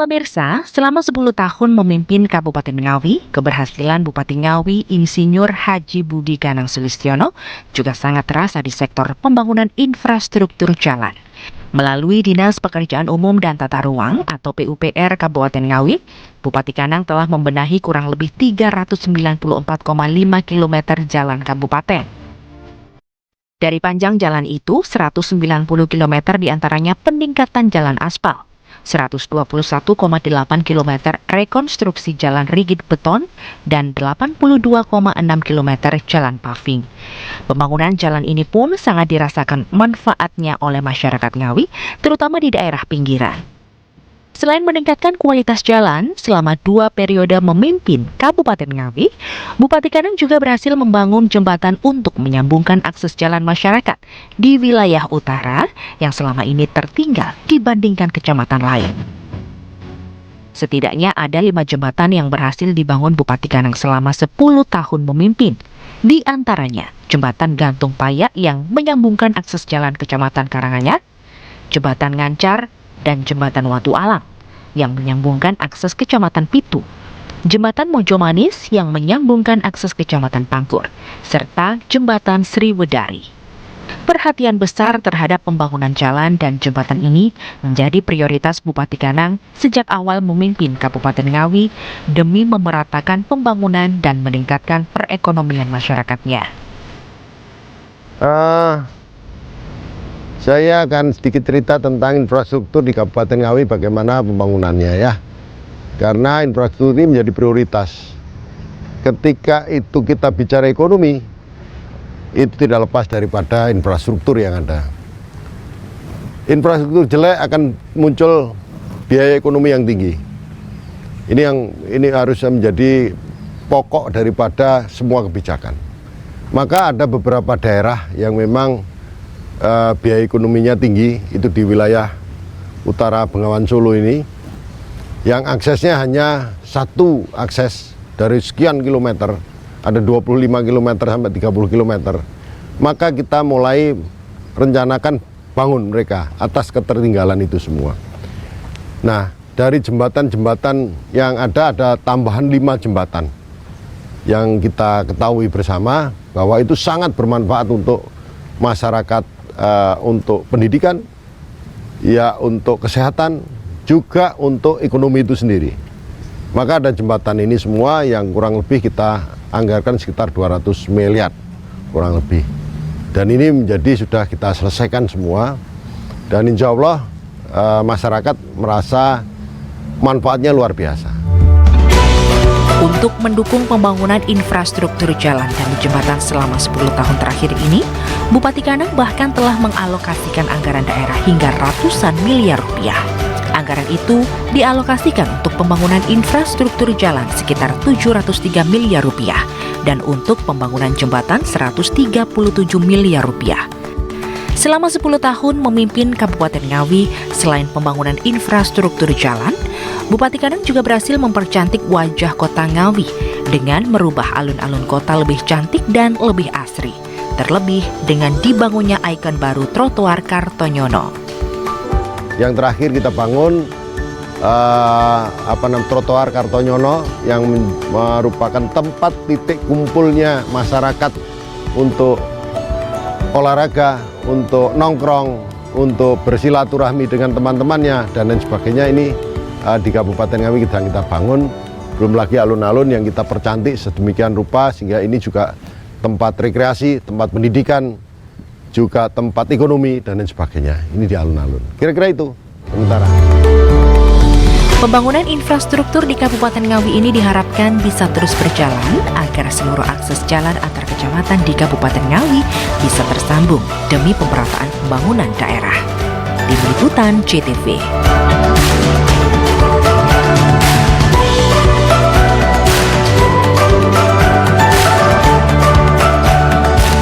Pemirsa, selama 10 tahun memimpin Kabupaten Ngawi, keberhasilan Bupati Ngawi Insinyur Haji Budi Ganang Sulistiono juga sangat terasa di sektor pembangunan infrastruktur jalan. Melalui Dinas Pekerjaan Umum dan Tata Ruang atau PUPR Kabupaten Ngawi, Bupati Ganang telah membenahi kurang lebih 394,5 km jalan kabupaten. Dari panjang jalan itu, 190 km diantaranya peningkatan jalan aspal, 121,8 km rekonstruksi jalan rigid beton, dan 82,6 km jalan paving. Pembangunan jalan ini pun sangat dirasakan manfaatnya oleh masyarakat Ngawi, terutama di daerah pinggiran. Selain meningkatkan kualitas jalan, selama 2 periode memimpin Kabupaten Ngawi, Bupati Ganang juga berhasil membangun jembatan untuk menyambungkan akses jalan masyarakat di wilayah utara yang selama ini tertinggal dibandingkan kecamatan lain. Setidaknya ada 5 jembatan yang berhasil dibangun Bupati Ganang selama 10 tahun memimpin. Di antaranya, Jembatan Gantung Payak yang menyambungkan akses jalan Kecamatan Karanganyar, Jembatan Ngancar, dan Jembatan Watu Alang yang menyambungkan akses Kecamatan Pitu, Jembatan Mojo Manis yang menyambungkan akses Kecamatan Pangkur, serta Jembatan Sriwedari. Perhatian besar terhadap pembangunan jalan dan jembatan ini menjadi prioritas Bupati Ganang sejak awal memimpin Kabupaten Ngawi demi memeratakan pembangunan dan meningkatkan perekonomian masyarakatnya. Saya akan sedikit cerita tentang infrastruktur di Kabupaten Ngawi, bagaimana pembangunannya ya. Karena infrastruktur ini menjadi prioritas. Ketika itu kita bicara ekonomi, itu tidak lepas daripada infrastruktur yang ada. Infrastruktur jelek akan muncul biaya ekonomi yang tinggi. Ini harus menjadi pokok daripada semua kebijakan. Maka ada beberapa daerah yang memang biaya ekonominya tinggi, itu di wilayah utara Bengawan Solo ini, yang aksesnya hanya satu akses dari sekian kilometer, ada 25 km sampai 30 km. Maka kita mulai rencanakan bangun mereka atas ketertinggalan itu semua. Nah, dari jembatan-jembatan yang ada tambahan 5 jembatan yang kita ketahui bersama bahwa itu sangat bermanfaat untuk masyarakat, untuk pendidikan, ya untuk kesehatan, juga untuk ekonomi itu sendiri. Maka ada jembatan ini semua yang kurang lebih kita anggarkan sekitar 200 miliar kurang lebih. Dan ini menjadi sudah kita selesaikan semua, dan insya Allah masyarakat merasa manfaatnya luar biasa. Untuk mendukung pembangunan infrastruktur jalan dan jembatan selama 10 tahun terakhir ini, Bupati Ganang bahkan telah mengalokasikan anggaran daerah hingga ratusan miliar rupiah. Anggaran itu dialokasikan untuk pembangunan infrastruktur jalan sekitar 703 miliar rupiah dan untuk pembangunan jembatan 137 miliar rupiah. Selama 10 tahun memimpin Kabupaten Ngawi, selain pembangunan infrastruktur jalan, Bupati Ganang juga berhasil mempercantik wajah kota Ngawi dengan merubah alun-alun kota lebih cantik dan lebih asri. Terlebih dengan dibangunnya ikon baru trotoar Kartonyono. Yang terakhir kita bangun trotoar Kartonyono yang merupakan tempat titik kumpulnya masyarakat untuk olahraga, untuk nongkrong, untuk bersilaturahmi dengan teman-temannya dan lain sebagainya. Ini di Kabupaten Ngawi kita bangun, belum lagi alun-alun yang kita percantik sedemikian rupa sehingga ini juga tempat rekreasi, tempat pendidikan, juga tempat ekonomi dan lain sebagainya. Ini di alun-alun. Kira-kira itu sementara. Pembangunan infrastruktur di Kabupaten Ngawi ini diharapkan bisa terus berjalan agar seluruh akses jalan antar kecamatan di Kabupaten Ngawi bisa tersambung demi pemerataan pembangunan daerah. Tim Liputan CTV.